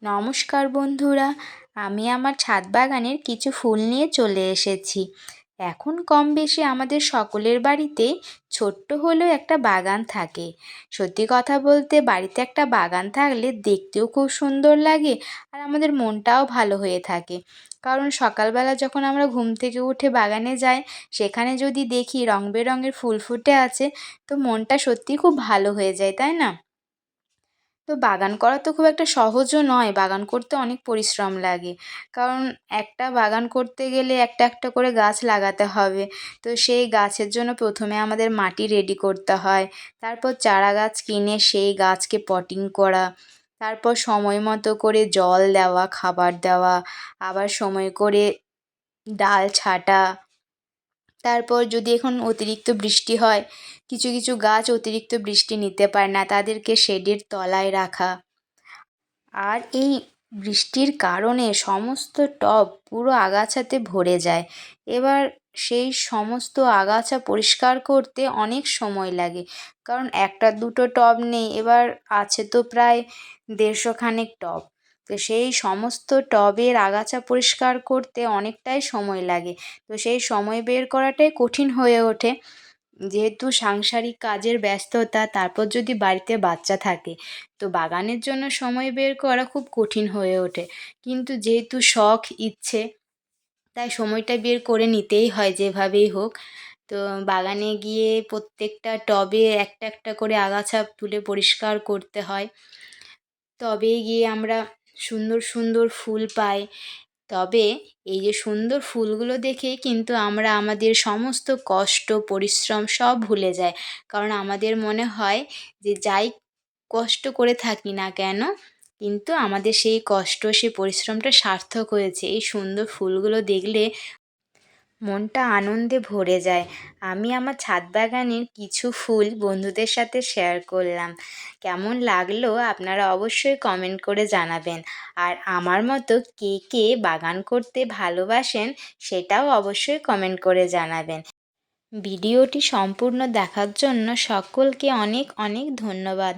নমস্কার বন্ধুরা, আমি আমার ছাদ বাগানের কিছু ফুল নিয়ে চলে এসেছি। এখন কম বেশি আমাদের সকলের বাড়িতেই ছোট্ট হলেও একটা বাগান থাকে। সত্যি কথা বলতে বাড়িতে একটা বাগান থাকলে দেখতেও খুব সুন্দর লাগে, আর আমাদের মনটাও ভালো হয়ে থাকে। কারণ সকালবেলা যখন আমরা ঘুম থেকে উঠে বাগানে যাই, সেখানে যদি দেখি রং বেরঙের ফুল ফুটে আছে, তো মনটা সত্যিই খুব ভালো হয়ে যায়, তাই না? তো বাগান করা তো খুব একটা সহজও নয়, বাগান করতে অনেক পরিশ্রম লাগে। কারণ একটা বাগান করতে গেলে একটা একটা করে গাছ লাগাতে হবে। তো সেই গাছের জন্য প্রথমে আমাদের মাটি রেডি করতে হয়, তারপর চারা গাছ কিনে সেই গাছকে পটিং করা, তারপর সময় মতো করে জল দেওয়া, খাবার দেওয়া, আবার সময় করে ডাল ছাঁটা। তারপর যদি এখন অতিরিক্ত বৃষ্টি হয়, কিছু কিছু গাছ অতিরিক্ত বৃষ্টি নিতে পারে না, তাদেরকে শেডের তলায় রাখা। আর এই বৃষ্টির কারণে সমস্ত টব পুরো আগাছাতে ভরে যায়। এবার সেই সমস্ত আগাছা পরিষ্কার করতে অনেক সময় লাগে, কারণ একটা দুটো টব নেই, এবার আছে তো প্রায় 150 খানেক টব। তো সেই সমস্ত টবের আগাছা পরিষ্কার করতে অনেকটাই সময় লাগে। তো সেই সময় বের করাটাই কঠিন হয়ে ওঠে, যেহেতু সাংসারিক কাজের ব্যস্ততা, তারপর যদি বাড়িতে বাচ্চা থাকে, তো বাগানের জন্য সময় বের করা খুব কঠিন হয়ে ওঠে। কিন্তু যেহেতু শখ, ইচ্ছে, তাই সময়টা বের করে নিতেই হয় যেভাবেই হোক। তো বাগানে গিয়ে প্রত্যেকটা টবে একটা একটা করে আগাছা তুলে পরিষ্কার করতে হয়, তবেই গিয়ে আমরা সুন্দর সুন্দর ফুল পাই। তবে এই যে সুন্দর ফুলগুলো দেখে কিন্তু আমরা আমাদের সমস্ত কষ্ট পরিশ্রম সব ভুলে যাই। কারণ আমাদের মনে হয় যে যাই কষ্ট করে থাকি না কেন, কিন্তু আমাদের সেই কষ্ট, সেই পরিশ্রমটা সার্থক হয়েছে। এই সুন্দর ফুলগুলো দেখলে মনটা আনন্দে ভরে যায়। আমি আমার ছাদ বাগানের কিছু ফুল বন্ধুদের সাথে শেয়ার করলাম। কেমন লাগলো আপনারা অবশ্যই কমেন্ট করে জানাবেন। আর আমার মতো কে কে বাগান করতে ভালোবাসেন, সেটাও অবশ্যই কমেন্ট করে জানাবেন। ভিডিওটি সম্পূর্ণ দেখার জন্য সকলকে অনেক অনেক ধন্যবাদ।